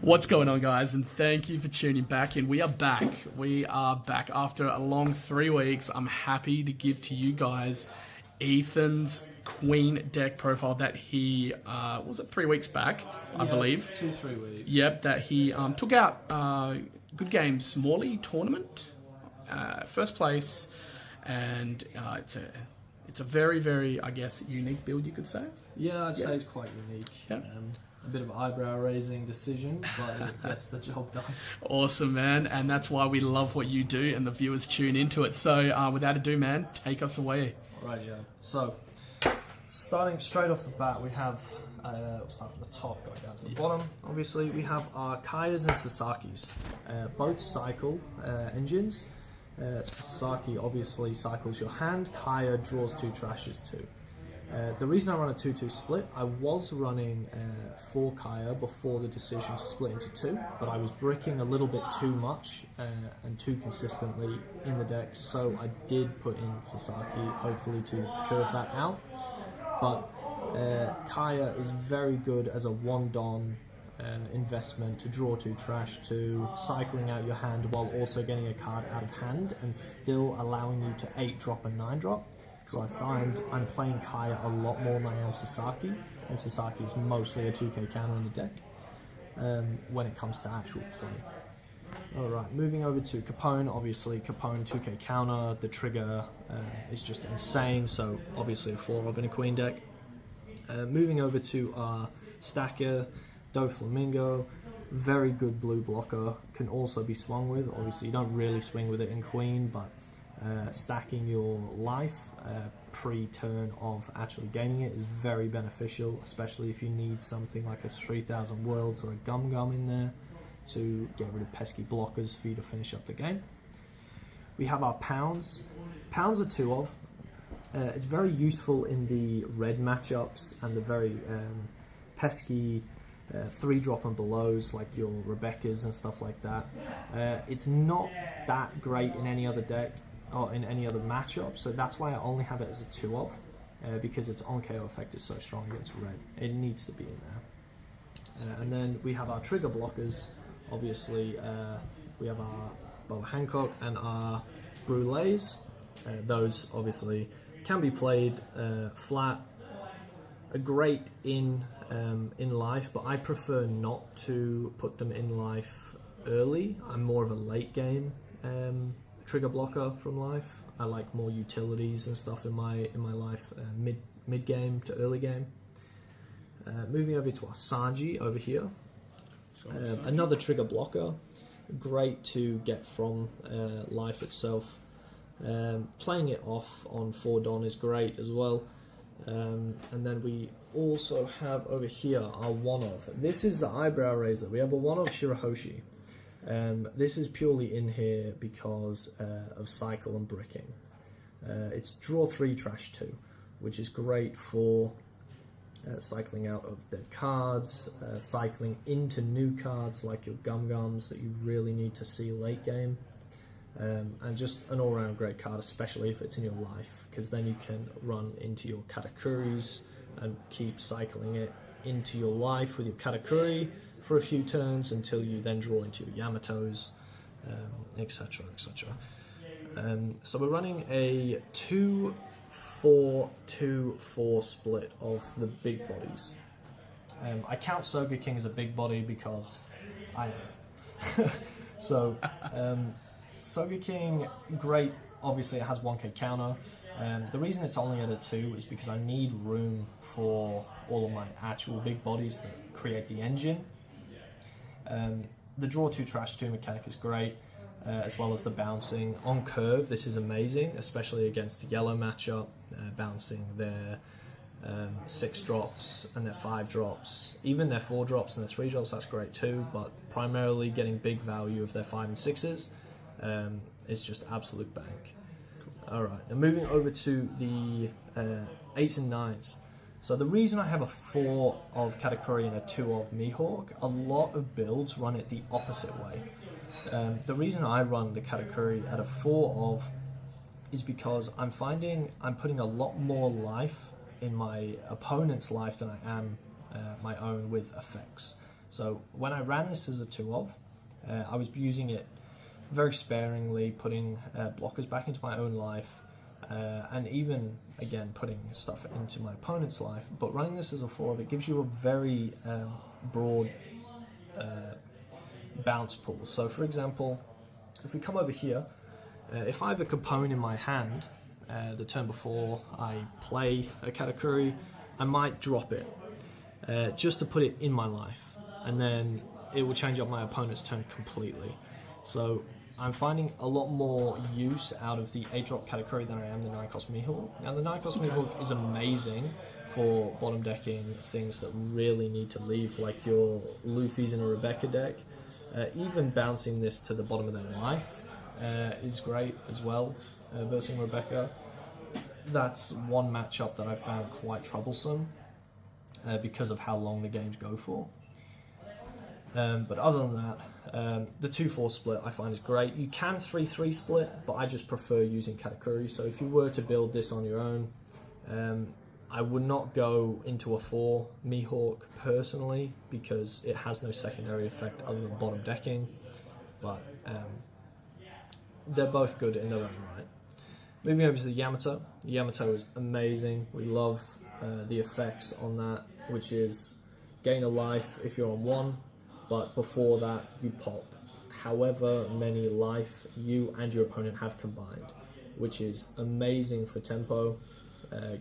What's going on, guys? And thank you for tuning back in. We are back. We are back after a long 3 weeks. I'm happy to give to you guys Ethan's Queen deck profile that he, was it 3 weeks back, I believe? 2-3 weeks. Yep, that he took out Good Games Morley tournament, first place, and it's a very, very, I guess, unique build, you could say. Yeah, I'd say it's quite unique. Yep. A bit of eyebrow-raising decision, but it gets the job done. Awesome, man, and that's why we love what you do, and the viewers tune into it. So, without ado, man, take us away. Right, yeah. So, starting straight off the bat, we have, we'll start from the top, going down to the bottom. Obviously, we have our Kayas and Sasakis, both cycle engines. Sasaki obviously cycles your hand, Kaya draws 2, trashes 2. The reason I run a 2-2 split, I was running 4 Kaya before the decision to split into 2, but I was bricking a little bit too much and too consistently in the deck, so I did put in Sasaki, hopefully to curve that out. But Kaya is very good as a 1-don investment to draw 2, trash 2, cycling out your hand while also getting a card out of hand and still allowing you to 8-drop and 9-drop. So I find I'm playing Kaya a lot more than I am Sasaki, and Sasaki is mostly a 2k counter in the deck when it comes to actual play. Alright, moving over to Capone. Obviously Capone 2k counter, the trigger is just insane, so obviously a 4-of in a Queen deck. Moving over to our Stacker, Doflamingo, very good blue blocker, can also be swung with. Obviously you don't really swing with it in Queen, but stacking your life pre-turn of actually gaining it is very beneficial, especially if you need something like a 3000 Worlds or a Gum Gum in there to get rid of pesky blockers for you to finish up the game. We have our Pounds. Pounds are 2-of. It's very useful in the red matchups and the very pesky 3-drop and belows like your Rebecca's and stuff like that. It's not that great in any other deck or in any other matchup, so that's why I only have it as a 2-of, because its on-KO effect is so strong against red. It needs to be in there. And then we have our trigger blockers. Obviously, we have our Boa Hancock and our Brûlés. Those obviously can be played flat, great in life, but I prefer not to put them in life early. I'm more of a late game trigger blocker from life. I like more utilities and stuff in my life, mid game to early game. Moving over to our Sanji over here, another trigger blocker, great to get from life itself. Playing it off on 4-don is great as well. And then we also have over here our 1-of. This is the eyebrow raiser. We have a 1-of Shirahoshi. This is purely in here because of cycle and bricking. It's draw 3, trash 2, which is great for cycling out of dead cards, cycling into new cards like your Gum Gums that you really need to see late game, and just an all-round great card, especially if it's in your life, because then you can run into your Katakuris and keep cycling it into your life with your Katakuri for a few turns until you then draw into your Yamatos, etc, etc. So we're running a 2-4-2-4 split of the big bodies. I count Soga King as a big body because I am. So Soga King, great, obviously it has 1k counter. The reason it's only at a 2 is because I need room for all of my actual big bodies that create the engine. The draw 2, trash 2 mechanic is great, as well as the bouncing. On curve, this is amazing, especially against the yellow matchup, bouncing their 6-drops and their 5-drops, even their 4-drops and their 3-drops, that's great too, but primarily getting big value of their 5 and 6s is just absolute bank. Alright, now moving over to the 8s and 9s. So the reason I have a 4-of Katakuri and a 2-of Mihawk, a lot of builds run it the opposite way. The reason I run the Katakuri at a 4-of is because I'm finding I'm putting a lot more life in my opponent's life than I am my own with effects. So when I ran this as a 2-of, I was using it very sparingly, putting blockers back into my own life, and even, again, putting stuff into my opponent's life. But running this as a 4-of, it gives you a very broad bounce pool. So for example, if we come over here, if I have a Capone in my hand, the turn before I play a Katakuri, I might drop it just to put it in my life, and then it will change up my opponent's turn completely. So I'm finding a lot more use out of the 8-drop Katakuri than I am the 9-cost Mihawk. Now the 9-cost Mihawk is amazing for bottom decking things that really need to leave, like your Luffy's in a Rebecca deck. Even bouncing this to the bottom of their life is great as well, versus Rebecca. That's one matchup that I found quite troublesome because of how long the games go for. But other than that, the 2-4 split I find is great. You can 3-3 split, but I just prefer using Katakuri. So if you were to build this on your own, I would not go into a 4 Mihawk personally, because it has no secondary effect other than bottom decking. But they're both good in their own right. Moving over to the Yamato. The Yamato is amazing. We love the effects on that, which is gain a life if you're on 1, but before that you pop however many life you and your opponent have combined, which is amazing for tempo.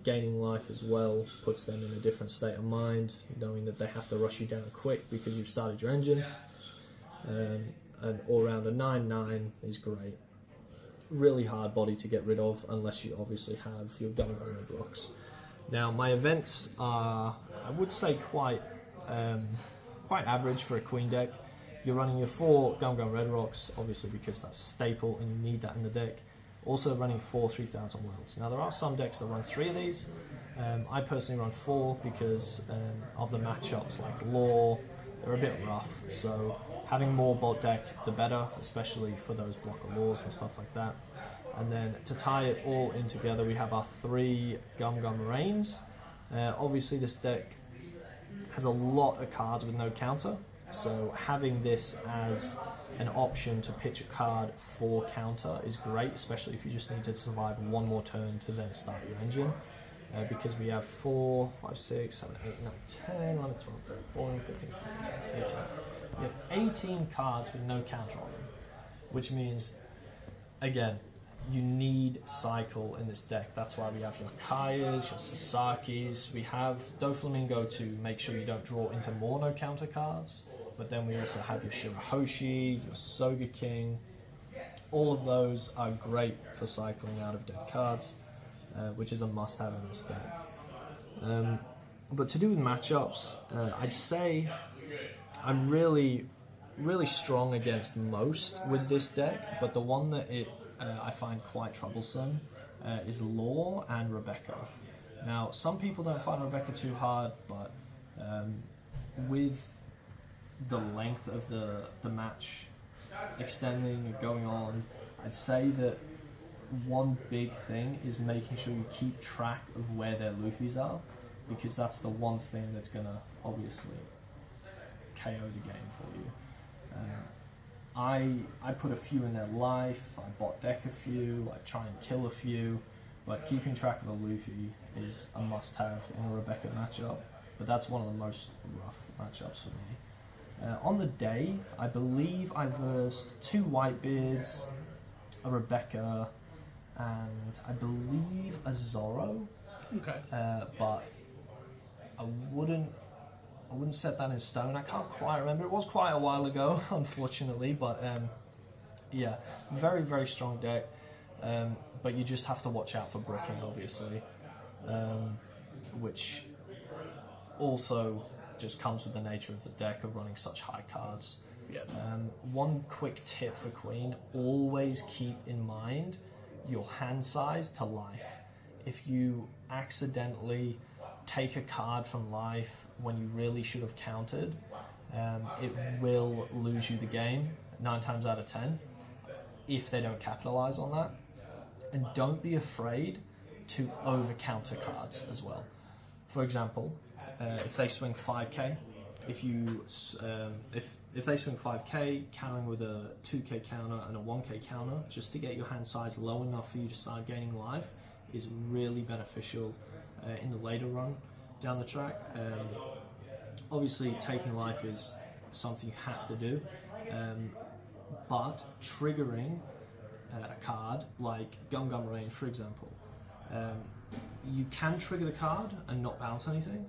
Gaining life as well puts them in a different state of mind, knowing that they have to rush you down quick because you've started your engine. And all round a 9-9 is great. Really hard body to get rid of unless you obviously have your Gum Gum Red Rocks. Now my events are, I would say, quite average for a Queen deck. You're running your 4 Gum Gum Red Rocks, obviously because that's staple and you need that in the deck. Also running 4 3000 Worlds. Now there are some decks that run 3 of these. I personally run 4 because of the matchups, like Law, they're a bit rough. So having more bot deck, the better, especially for those blocker Laws and stuff like that. And then to tie it all in together, we have our 3 Gum Gum Rains. Obviously this deck has a lot of cards with no counter, so having this as an option to pitch a card for counter is great, especially if you just need to survive 1 more turn to then start your engine. Because we have 4, 5, 6, 7, 8, 9, 10, 11, 12, 13, 14, 15, 16, 17, 18. We have 18 cards with no counter on them, which means, again, you need cycle in this deck. That's why we have your Kayas, your Sasaki's. We have Doflamingo to make sure you don't draw into more no counter cards. But then we also have your Shirahoshi, your Soga King. All of those are great for cycling out of dead cards, which is a must-have in this deck. But to do with matchups, I'd say I'm really strong against most with this deck, but the one that I find quite troublesome is Law and Rebecca. Now, some people don't find Rebecca too hard, but with the length of the match extending and going on, I'd say that one big thing is making sure you keep track of where their Luffy's are, because that's the one thing that's going to obviously KO the game for you. I put a few in their life, I bot deck a few, I try and kill a few, but keeping track of a Luffy is a must-have in a Rebecca matchup, but that's one of the most rough matchups for me. On the day, I believe I versed 2 Whitebeards, a Rebecca, and I believe a Zorro. Okay. But I wouldn't set that in stone. I can't quite remember. It was quite a while ago, unfortunately. But yeah, very, very strong deck. But you just have to watch out for bricking, obviously, which also just comes with the nature of the deck of running such high cards. Yeah. One quick tip for Queen: always keep in mind your hand size to life. If you accidentally take a card from life when you really should have countered, it will lose you the game 9 times out of 10 if they don't capitalize on that. And don't be afraid to over counter cards as well. For example, if they swing 5k if you if they swing 5k, countering with a 2k counter and a 1k counter, just to get your hand size low enough for you to start gaining life, is really beneficial in the later run down the track. Obviously, taking life is something you have to do, but triggering a card like Gum Gum Range, for example, you can trigger the card and not bounce anything,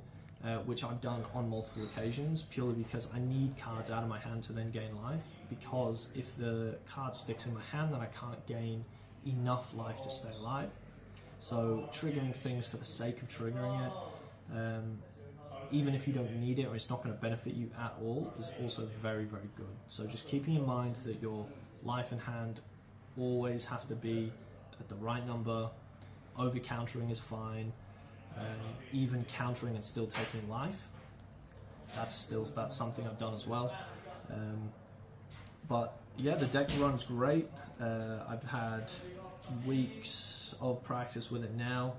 which I've done on multiple occasions, purely because I need cards out of my hand to then gain life, because if the card sticks in my hand, then I can't gain enough life to stay alive. So triggering things for the sake of triggering it, even if you don't need it or it's not going to benefit you at all, is also very, very good. So just keeping in mind that your life in hand always have to be at the right number. Over countering is fine. Even countering and still taking life, that's something I've done as well. But yeah, the deck runs great. I've had weeks of practice with it now,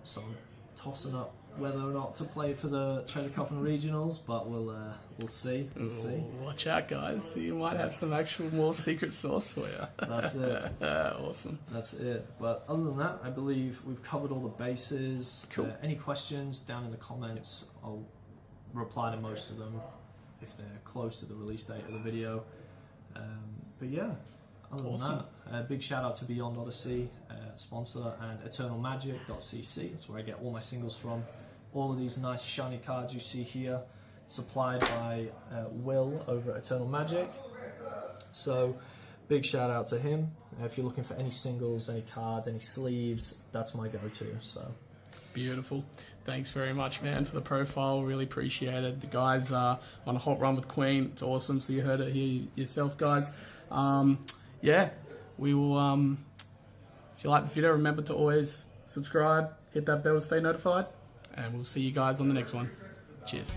so I'm tossing up whether or not to play for the Treasure Cup and Regionals, but we'll see. We'll see. Watch out, guys! You might have some actual more secret sauce for you. That's it. Awesome. That's it. But other than that, I believe we've covered all the bases. Cool. Any questions down in the comments? I'll reply to most of them if they're close to the release date of the video. But yeah, other than that, big shout out to Beyond Odyssey, sponsor, and eternalmagic.cc. That's where I get all my singles from. All of these nice shiny cards you see here, supplied by Will over at Eternal Magic. So big shout out to him. If you're looking for any singles, any cards, any sleeves, that's my go-to. So beautiful. Thanks very much, man, for the profile. Really appreciate it. The guys are on a hot run with Queen. It's awesome. So you heard it here yourself, guys. Yeah, we will. If you like the video, remember to always subscribe, hit that bell to stay notified, and we'll see you guys on the next one. Cheers.